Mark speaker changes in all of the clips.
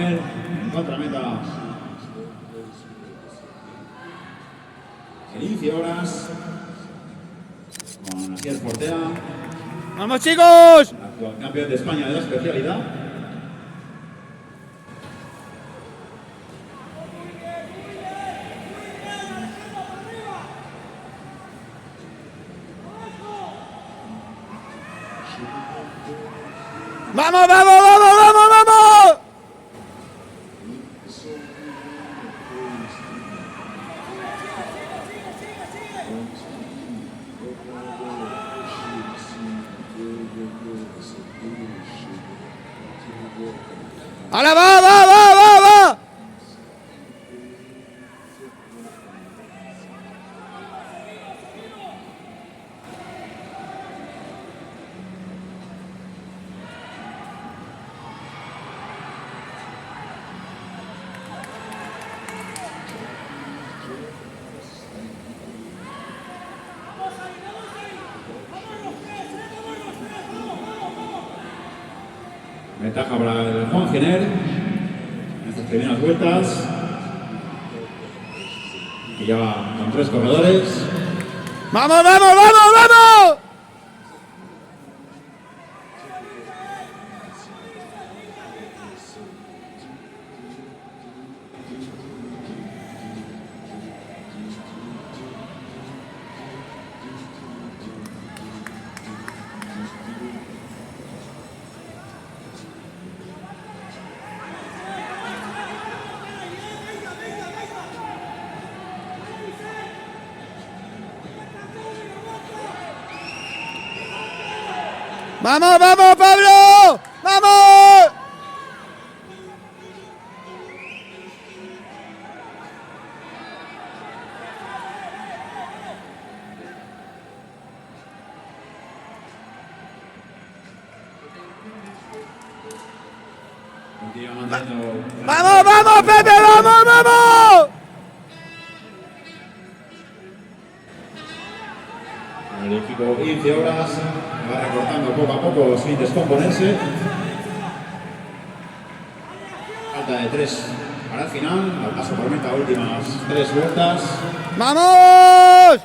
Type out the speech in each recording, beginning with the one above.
Speaker 1: Giner, en contrameta. Inicio horas con Asier Portea.
Speaker 2: ¡Vamos, chicos!
Speaker 1: Actual campeón de España de la especialidad.
Speaker 2: ¡Vamos, vamos, vamos, vamos, vamos! ¡Ahora va, va, va, va, va!
Speaker 1: Ventaja para el Juan Giner en estas primeras vueltas. Que ya va con 3 corredores.
Speaker 2: ¡Vamos, vamos, vamos, vamos! ¡Vamos, vamos, Pablo! ¡Vamos!
Speaker 1: Continúa manteniendo.
Speaker 2: ¡Vamos, vamos, Pepe! ¡Vamos, vamos!
Speaker 1: El equipo 15 horas va recortando poco a poco sin descomponerse. Falta de 3 para el final. Al paso por meta, últimas 3 vueltas.
Speaker 2: ¡Vamos!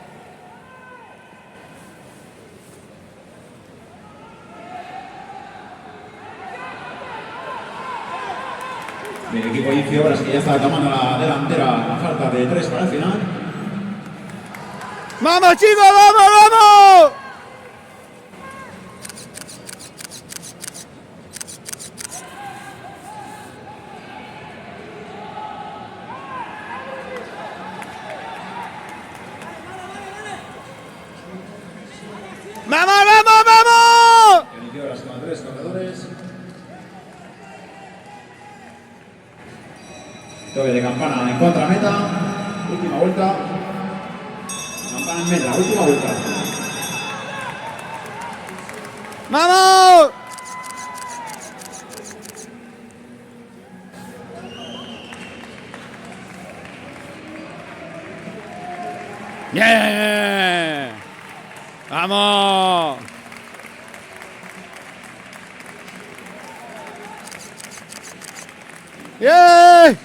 Speaker 1: El equipo 15 horas que ya está tomando la delantera a falta de 3 para el final.
Speaker 2: ¡Vamos, chicos! ¡Vamos, vamos! ¡Vamos, vamos, vamos!
Speaker 1: 15 horas con 3 corredores. Toque de campana en contrameta. Última vuelta. Campana en meta, última vuelta.
Speaker 2: ¡Vamos! ¡Bien! ¡Vamos! ¡Bien!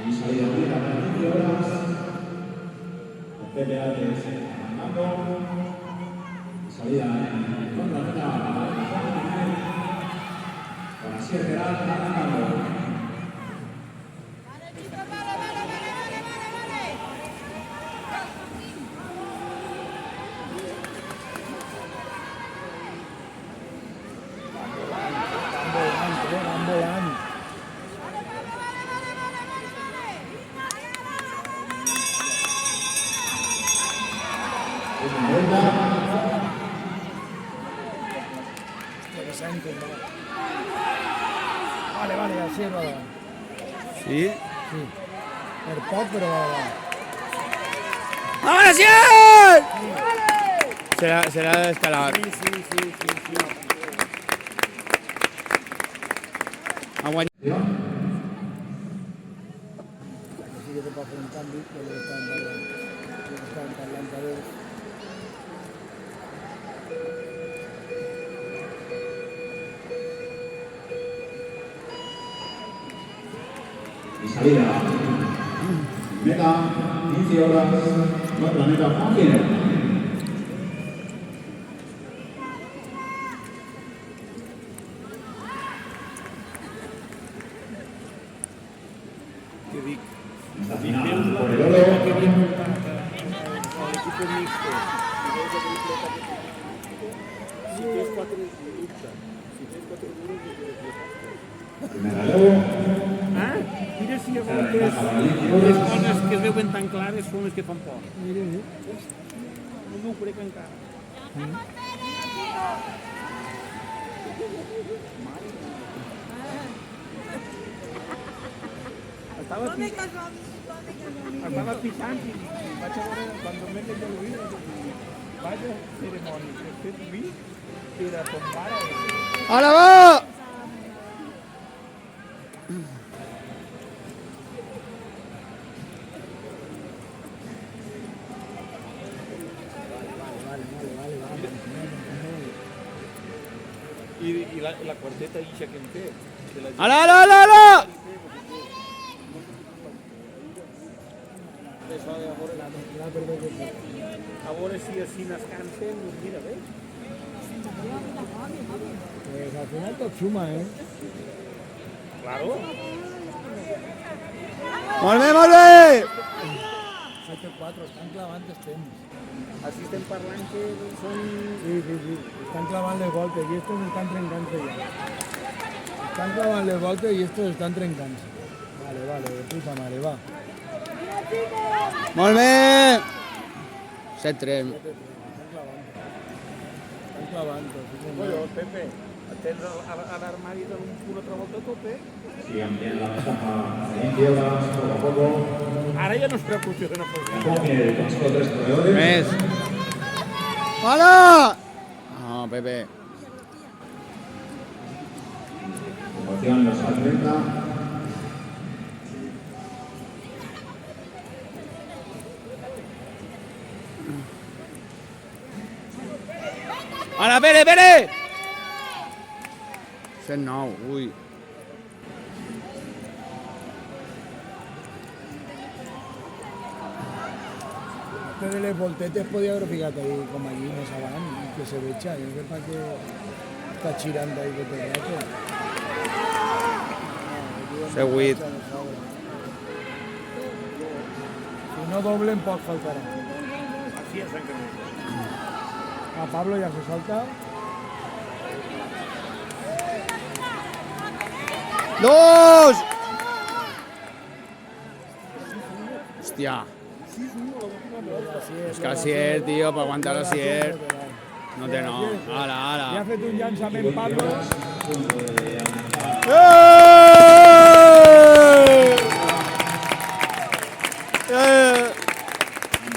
Speaker 1: Y salida única para 15 horas. Pepe Álvarez mandando. Salida en contrameta con Asier Geral arrancando.
Speaker 3: Vale, vale, así es, vale.
Speaker 2: ¿Sí?
Speaker 3: Sí. Per poc, però va.
Speaker 2: ¡Ahora sí! Será de escalar.
Speaker 3: Sí.
Speaker 2: Aguanta.
Speaker 3: que para fer un canvi, que lo estaven parlant a veure.
Speaker 1: Y salida. Meta, 15 horas, nuestra meta fácil.
Speaker 2: Què dic?
Speaker 1: Esta final por el
Speaker 2: Que
Speaker 1: oro.
Speaker 2: havia muntat l'equip mixto i veus la completa que té si tens 4 dubtes, si tens 4 duros
Speaker 1: Primer relevo.
Speaker 2: ah? Mira si llavors les coses que es veuen tan clares són les que fan por.
Speaker 3: Mira,
Speaker 2: No m'ho crec encara. Estava pixant i vaig a veure, quan me que jo l'he vaig a cerimònia que he fet vi per a tombar
Speaker 3: Ara va!
Speaker 2: i la quarteta ixa que hem fet. de la gent.
Speaker 3: Ala, ala, ala, ala!
Speaker 2: Això, a veure si així descansen, doncs mira, veus?
Speaker 3: Pues al final tot suma,
Speaker 2: Claro.
Speaker 3: Molt bé, molt bé! 7-4, estan clavant els temps.
Speaker 2: Així estem parlant que són...
Speaker 3: Sí. Estan clavant les voltes i estos estan trencant-se ja. Estan clavant les voltes i estos estan trencant-se. Vale, de puta mare, va.
Speaker 4: Molt bé! 7-3.
Speaker 3: Estan clavant tot.
Speaker 2: Bueno, Pepe, tens a l'armari una altra volta a tope.
Speaker 1: Sigan bien la ventaja. 20 horas, poco a poco.
Speaker 2: Ara ja no es preocupi de no fer.
Speaker 1: Coge con solo 3 corredores.
Speaker 4: Més. Hola! No, Pepe.
Speaker 1: Promoción los al 30.
Speaker 4: Hola, Pere, Pere! 7-9, ui.
Speaker 3: Este de les voltetes podía haber fijado ahí com allí més avant, que se veja. Jo sé per què està girant ahí tot el rato.
Speaker 4: Sé 8.
Speaker 3: Si no doblen, poc faltarà.
Speaker 2: Així és encara.
Speaker 3: A Pablo ja se salta.
Speaker 4: 2! Hòstia. És que Asier, tio, per aguantar Asier. No té no. Ara,
Speaker 3: Ja ha
Speaker 4: ara.
Speaker 3: fet un llançament Pablo.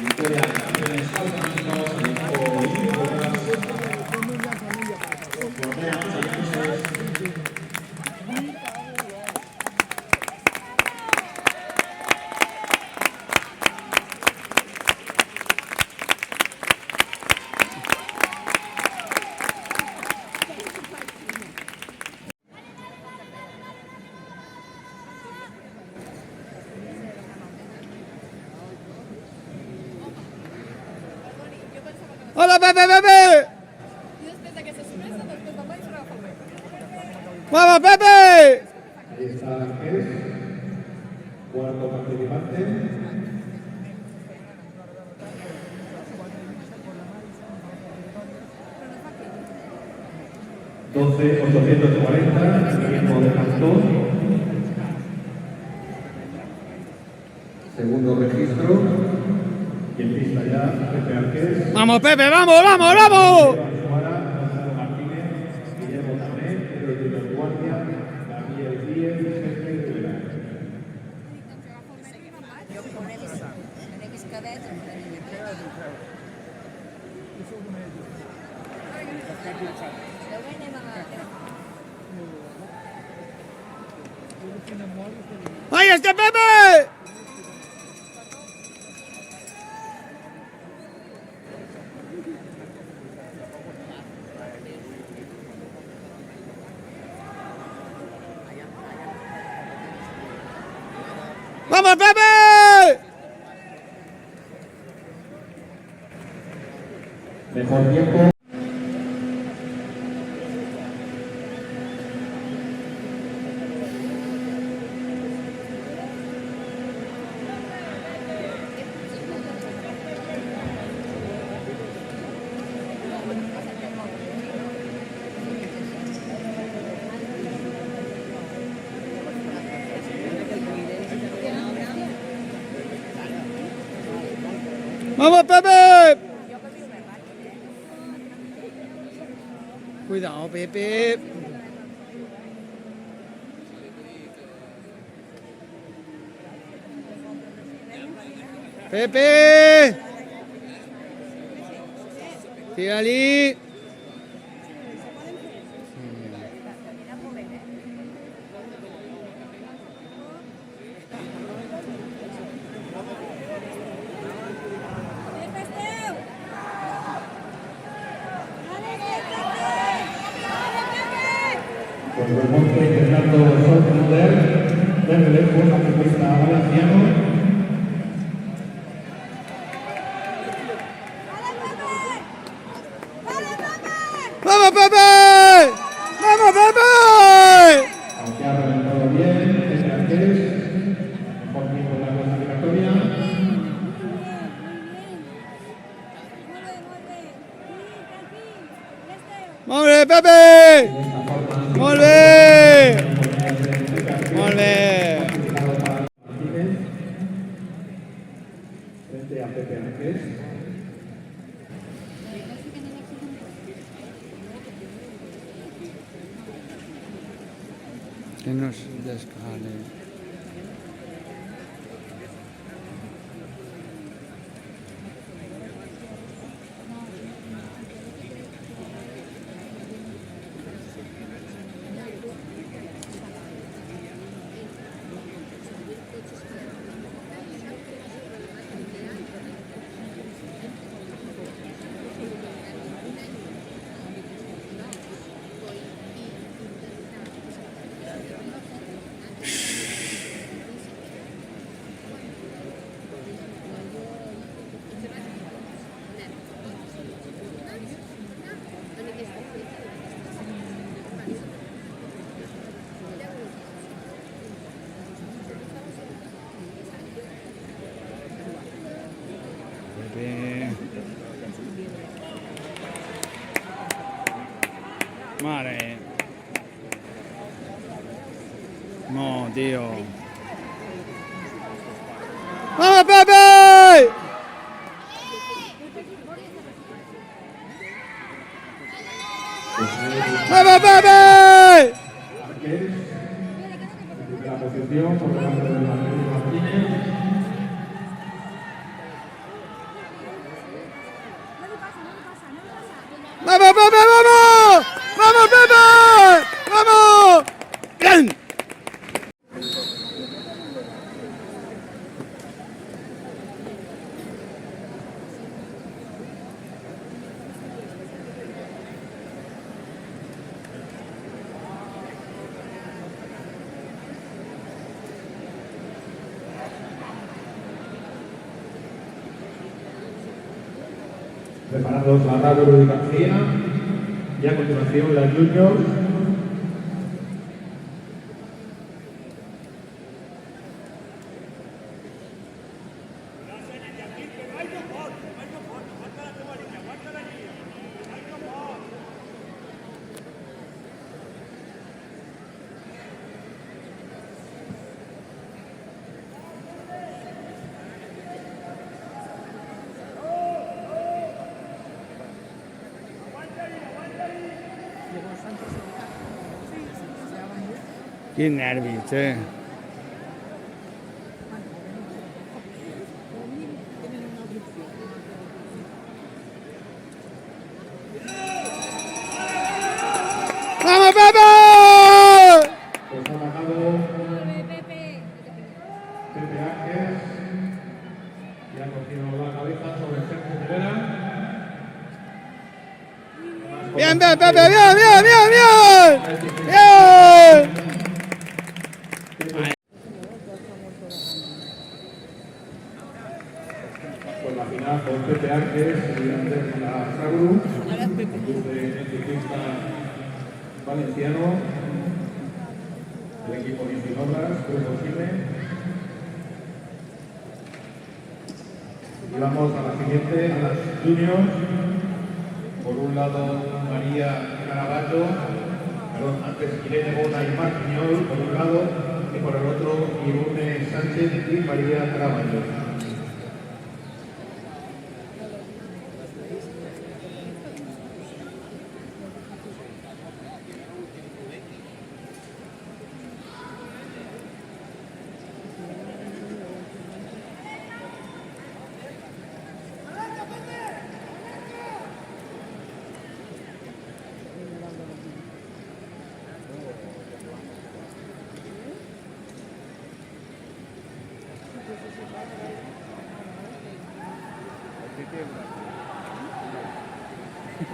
Speaker 1: Victoria de campeones autonómicos, el equipo
Speaker 4: Hola, Pepe, Pepe!
Speaker 5: I després d'aquesta sorpresa, doncs tot el país serà favorable.
Speaker 4: Vamos, Pepe!
Speaker 1: Ahí está Ángeles, cuarto participante. $12,840, tiempo de Cantón. Segundo registro. Y en pista ya, Pepe Arqués.
Speaker 4: Vamos, Pepe, vamos, vamos, vamos!
Speaker 1: Gonzalo Martínez, Guillermo Tané, Pedro Tito Guardia, Gabriel Díez, Sergio Rivera.
Speaker 4: ¡Ahí está Pepe! ¡Vamos, Pepe!
Speaker 1: Mejor tiempo.
Speaker 4: ¡Vamos, Pepe! Cuidado, Pepe. Pepe. Tírali.
Speaker 1: Pues Remonte intentando sorprender desde lejos a futbolista valenciano.
Speaker 4: ¡Vamos, Pepe! ¡Vamos, Pepe!
Speaker 1: Aunque ha reventado bien, este arqués, mejor tiempo en la clasificatoria.
Speaker 4: ¡Molt bé, Pepe! ¡Molt bé! ¡Molt bé!
Speaker 1: Frente a Pepe Arqués.
Speaker 4: Que no es descale. Mare. No, tío. ¡Vamos, Pepe! ¡Vamos, Pepe!
Speaker 1: Arqués, en primera posición, por delante de Martín Martínez.
Speaker 4: ¡Vamos, Pepe, vamos! ¡Vamos, Pepe! ¡Vamos! ¡Bien!
Speaker 1: Preparados la Raúl y García. Y a continuación la Junior.
Speaker 4: Quin nervis, eh? ¡Vamos, Pepe!
Speaker 1: Pues ha atacado Pepe Arqués. Y ha cogido la cabeza sobre Sergio Rivera.
Speaker 4: Bien, bien, Pepe, bien, bien, bien, bien. Bien.
Speaker 1: Pues la final con Pepe Arques y Ander Ragru, el ciclista valenciano, el equipo de Obras, Grupo Chile. Y vamos a la siguiente, a las juniors. Por un lado María Caraballo, antes Irene Bona y Marc Piñol, por un lado, y por el otro Irune Sánchez y María Caraballo.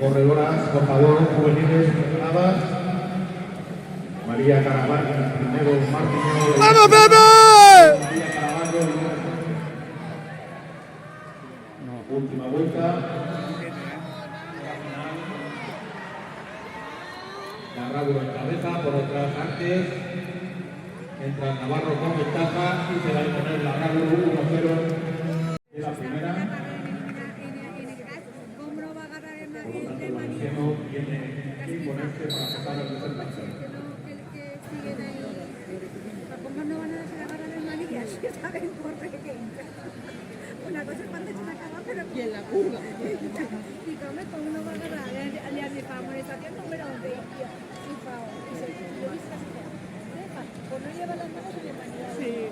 Speaker 1: Corredoras, por favor, juveniles, mencionadas. María Caraballo, primero Martín.
Speaker 4: ¡Vamos, Pepe!
Speaker 1: María Caraballo, última vuelta. Navarro en cabeza, por otras Artes. Entra Navarro con ventaja y se va a imponer la Navarro 1-0 de la primera. No tiene que imponerse para pasar al desenlace.
Speaker 6: ¿Cómo no van a dejar agarrar el manillas? ¿Saben por qué? Una cosa es cuando se me acaba, pero... Y en la curva. Y ¿cómo uno va a agarrar? Le hace amonestación número 11. Y favor. Y se lo viste así. Deja, por no llevar las manos de manillas. Sí.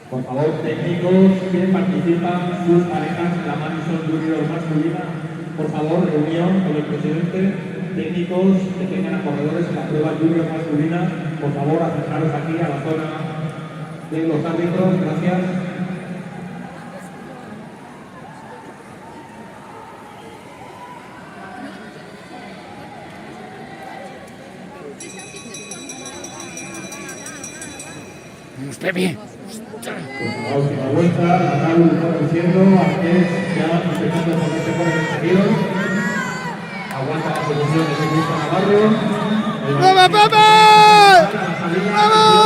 Speaker 1: Por favor, técnicos que participan, sus parejas, la Madison Junior masculina, por favor, reunión con el presidente. Técnicos que tengan a corredores en la prueba Junior masculina, por favor, acercaros aquí a la zona de los árbitros. Gracias.
Speaker 4: Vamos, Pepe.
Speaker 1: La última vuelta, la Nalu conduciendo, Arqués ya intentando ponerse por el seguido. Aguanta la solución de ciclista Navarro.
Speaker 4: ¡Vamos, Pepe! ¡Vamos!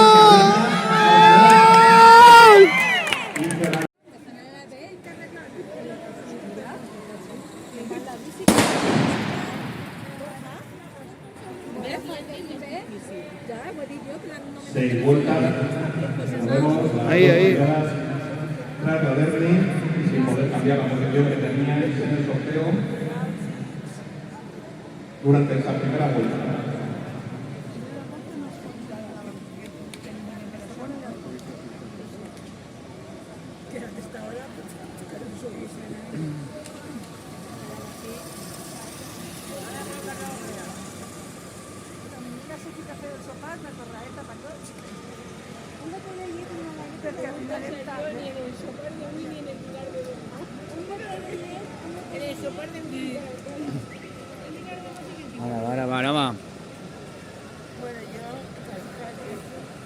Speaker 1: Seis vueltas.
Speaker 4: Ahí.
Speaker 1: Tras la Derby, y sin poder cambiar la posición que teníais en el sorteo durante esta primera vuelta.
Speaker 4: Ahora va.
Speaker 6: Bueno, yo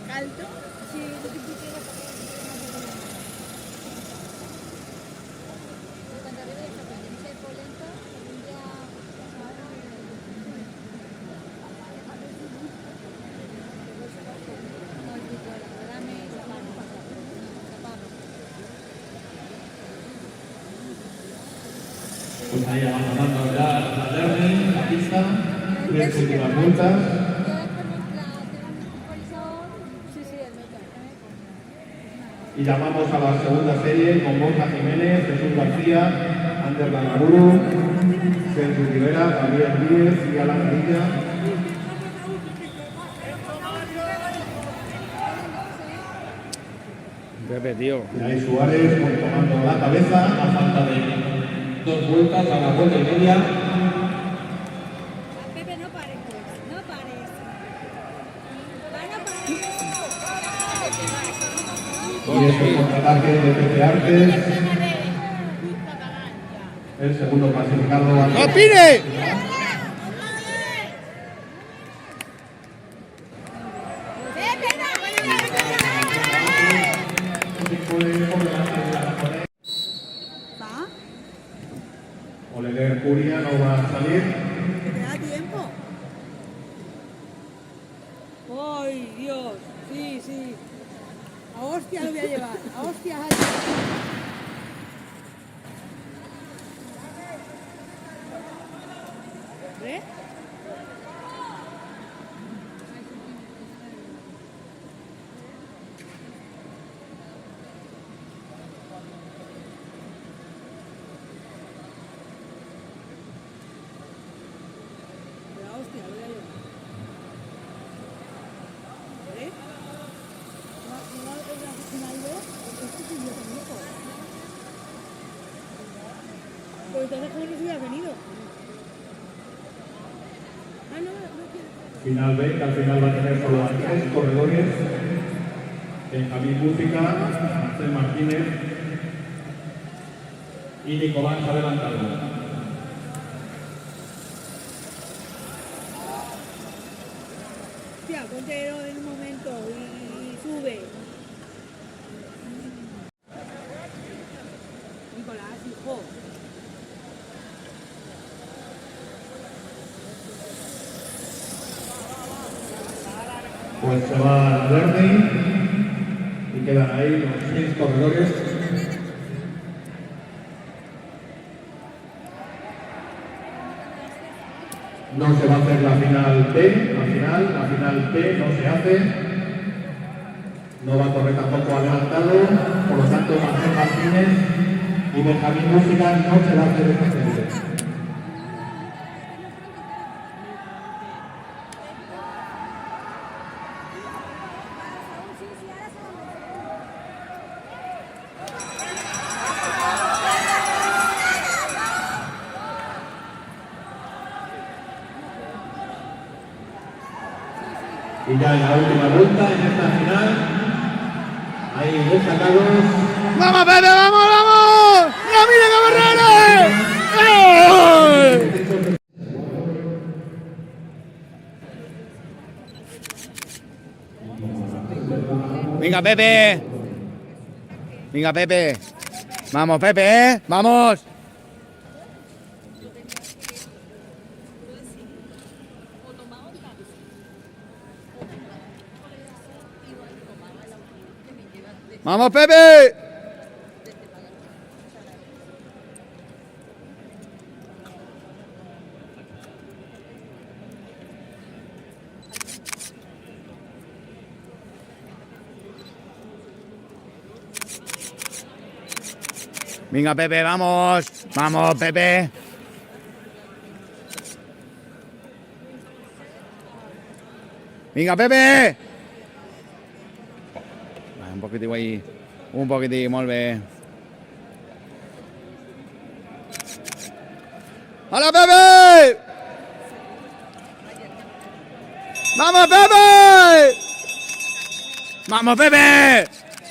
Speaker 6: caldo, sí, lo que tú quieras. Cuando arriba de esta potencia de polenta, un día
Speaker 1: Pues ahí abandonando ya la Derby, la pista, tres últimas vueltas. Y llamamos a la segunda serie con Borja Jiménez, Jesús García, Ander Lanaburu, Sergio Rivera, Gabriel Díez y Alan Garilla.
Speaker 4: Pepe, tío.
Speaker 1: Y ahí Suárez tomando la cabeza a falta de dos vueltas, a la vuelta y media.
Speaker 6: Pepe, no pares, no pares.
Speaker 1: Y este contraataque de Pepe Artes. el segundo clasificado.
Speaker 4: ¡No pide!
Speaker 6: ¿Va?
Speaker 1: Oleguer Curia no va a salir.
Speaker 6: ¿Que te da tiempo? ¡Ay, Dios! Sí, sí. A hostia lo voy a llevar. A hostia. ¿Eh? La hostia lo voy a llevar. ¿Eh? No es la final de esto es idiota, hijo. Pero entonces, ¿cómo no se hubiera venido? Ah, no quiero.
Speaker 1: Final B, que al final va a tener solo a 3 corredores. Benjamín Música, Marcel Martínez y Nicolás adelantado.
Speaker 6: Hostia, ponte en un momento y sube. Nicolás, hijo.
Speaker 1: Pues se va Verde y quedan ahí los 6 corredores. No se va a hacer la final B, la final B no se hace. No va a correr tampoco adelantado, por lo tanto Marcel Martínez y Benjamín Música no se va a hacer esta serie. Y ya en la última vuelta, en esta final, hay destacados.
Speaker 4: ¡Vamos, Pepe, vamos, vamos! ¡Ramírez Cabarrero! Venga, Pepe. Venga, Pepe. Vamos, Pepe, ¿eh? ¡Vamos! ¡Vamos, Pepe! Venga, Pepe, vamos. Vamos, Pepe. Venga, Pepe. Un poquitín ahí. Un poquitín, molt bé. ¡Hola, Pepe! ¡Vamos, Pepe! ¡Vamos, Pepe!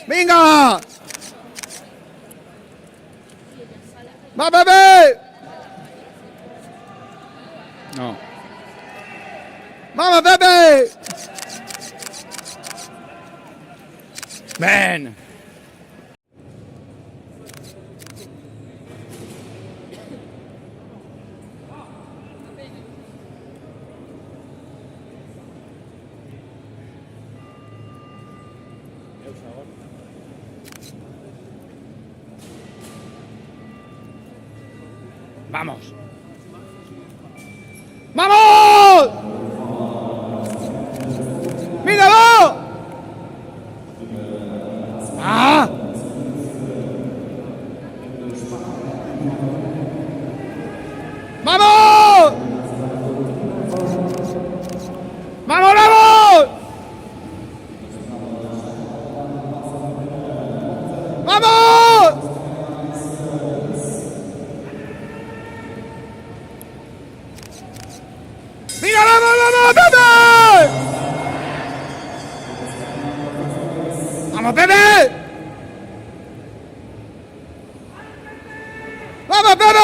Speaker 4: ¡Venga! ¡Va, Pepe! No. ¡Vamos, Pepe! ¡Ven! ¡Vamos! ¡Vamos! ¡Venga, va! ¡Ah! ¡Vamos! ¡Vamos, vamos! ¡Vamos! ¡Venga, vamos, vamos, Pepe! ¡Vamos, Pepe! ¡Vamos, Pepe!